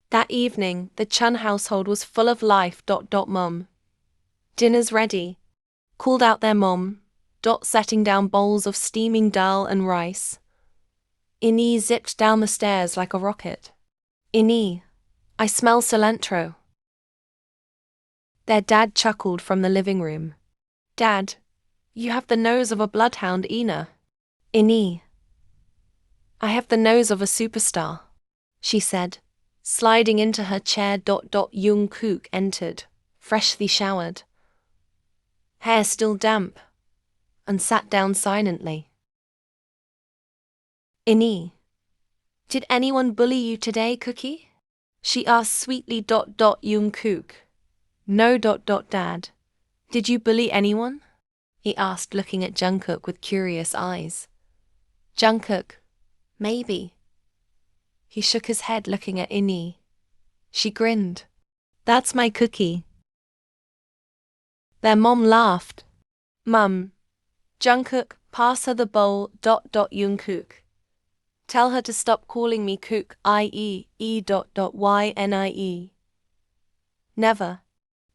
That evening, the Chun household was full of life. Mum. Dinner's ready. Called out their mom. Setting down bowls of steaming dal and rice. Ini zipped down the stairs like a rocket. Ini, I smell cilantro. Their dad chuckled from the living room. Dad, you have the nose of a bloodhound, Ina. Ini. I have the nose of a superstar, she said, sliding into her chair. Young Kook entered, freshly showered. Hair still damp, and sat down silently. Ini. Did anyone bully you today, Cookie? She asked sweetly. Young Kook. No. Dad. Did you bully anyone? He asked, looking at Jungkook with curious eyes. Jungkook. Maybe. He shook his head, looking at Ini. She grinned. That's my Cookie. Their mom laughed. Mum. Jungkook, pass her the bowl. Jungkook. Tell her to stop calling me Kook, i.e. Ynie. Never,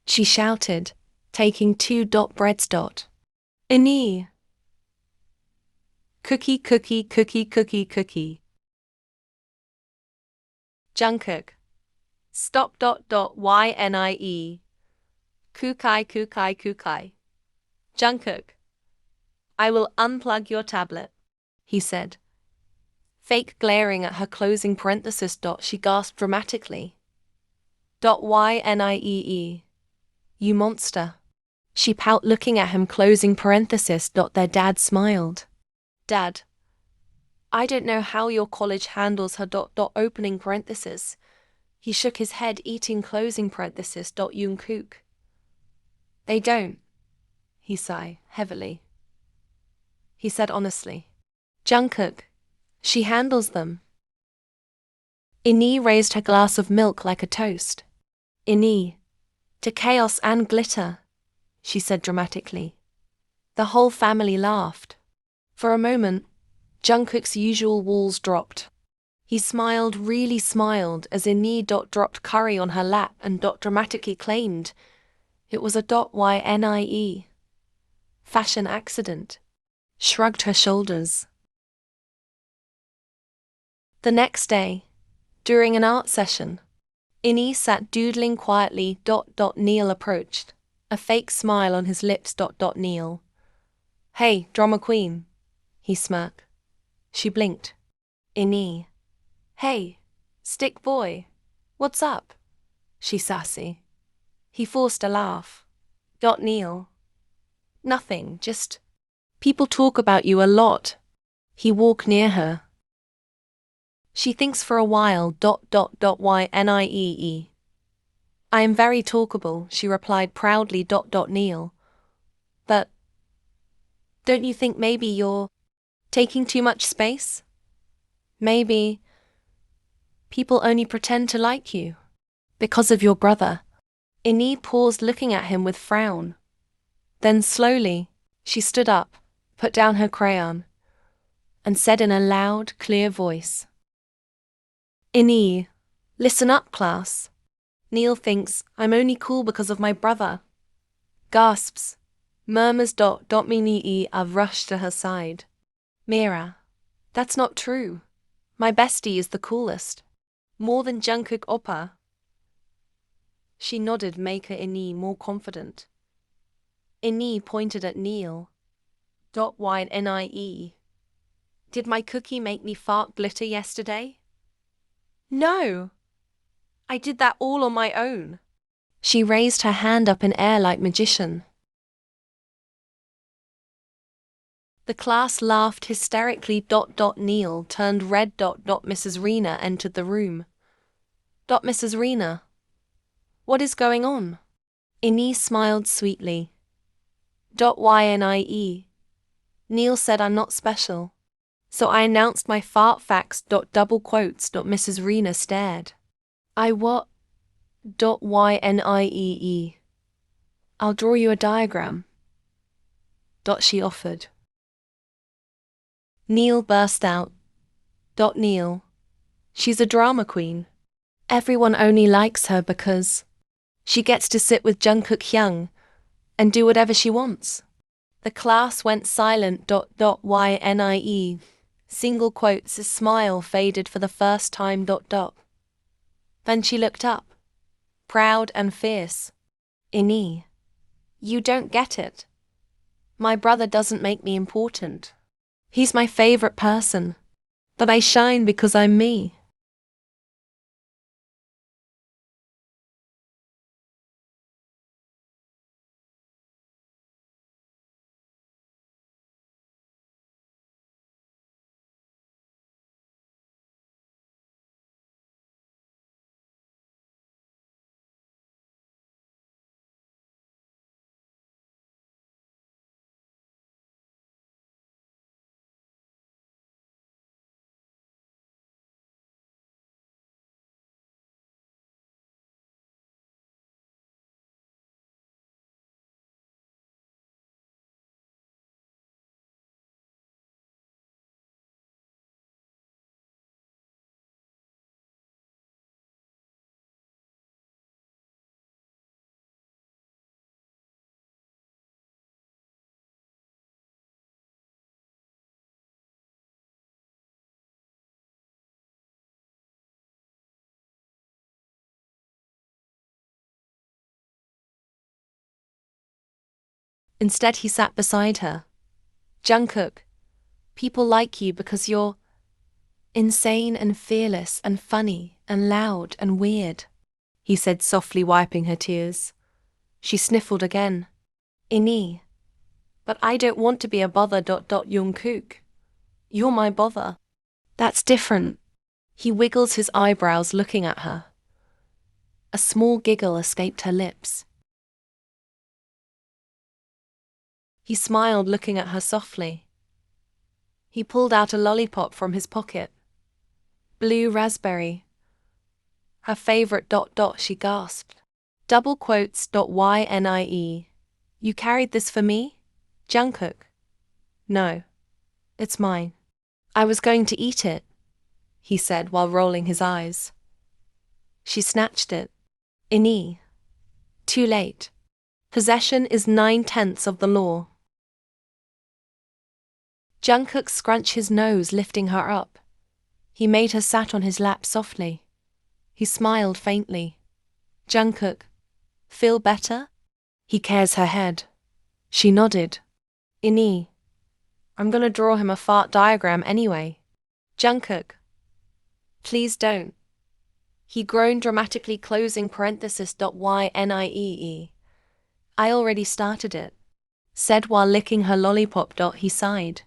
she shouted, taking 2 breads. Ini. Cookie. Jungkook. Stop. Ynie. Kukai. Jungkook. I will unplug your tablet, he said. Fake glaring at her closing parenthesis. She gasped dramatically. Ynie. You monster. She pout, looking at him, closing parenthesis. Their dad smiled. Dad. I don't know how your college handles her. Opening parenthesis. He shook his head, eating closing parenthesis. Jungkook. They don't. He sighed heavily. He said honestly. Jungkook. She handles them. Ini raised her glass of milk like a toast. Ini. To chaos and glitter, she said dramatically. The whole family laughed. For a moment, Jungkook's usual walls dropped. He smiled, really smiled, as Ini dropped curry on her lap and dramatically claimed it was a Ynie. Fashion accident. Shrugged her shoulders. The next day, during an art session, Ini sat doodling quietly. Neil approached, a fake smile on his lips. Neil. Hey, drama queen, he smirked. She blinked. Ini. Hey, stick boy, what's up? She sassy. He forced a laugh. Neil. Nothing, just people talk about you a lot. He walked near her. She thinks for a while. Ynie. I am very talkable, she replied proudly. Neil. But don't you think maybe you're taking too much space? Maybe people only pretend to like you because of your brother. Ini paused, looking at him with frown. Then slowly, she stood up, put down her crayon, and said in a loud, clear voice. Ini, listen up, class. Neil thinks I'm only cool because of my brother. Gasps. Murmurs. Minnie I've rushed to her side. Mira, that's not true. My bestie is the coolest. More than Jungkook Oppa. She nodded, making Ini more confident. Ini pointed at Neil. Ynie. Did my cookie make me fart glitter yesterday? No. I did that all on my own. She raised her hand up in air like magician. The class laughed hysterically. Neil turned red. Mrs. Rena entered the room. Mrs. Rena. What is going on? Ini smiled sweetly. Ynie. Neil said I'm not special. So I announced my fart facts. Double quotes. Mrs. Rena stared. I what? Ynie. I'll draw you a diagram. She offered. Neil burst out. Neil. She's a drama queen. Everyone only likes her because she gets to sit with Jungkook Hyung and do whatever she wants. The class went silent. YNIE. Single quotes. A smile faded for the first time. Then she looked up, proud and fierce. Ini, you don't get it. My brother doesn't make me important. He's my favorite person, but I shine because I'm me. Instead, he sat beside her. Jungkook, people like you because you're insane and fearless and funny and loud and weird, he said softly, wiping her tears. She sniffled again. Ini, but I don't want to be a bother. Jungkook, you're my bother. That's different. He wiggles his eyebrows, looking at her. A small giggle escaped her lips. He smiled, looking at her softly. He pulled out a lollipop from his pocket. Blue raspberry. Her favorite. She gasped. Double quotes. YNIE. You carried this for me? Jungkook. No. It's mine. I was going to eat it, he said while rolling his eyes. She snatched it. Ini. Too late. Possession is 9/10 of the law. Jungkook scrunched his nose, lifting her up. He made her sat on his lap softly. He smiled faintly. Jungkook, feel better? He cares her head. She nodded. Ini, I'm gonna draw him a fart diagram anyway. Jungkook, please don't. He groaned dramatically, closing parenthesis. YNIEE. I already started it, said while licking her lollipop. He sighed.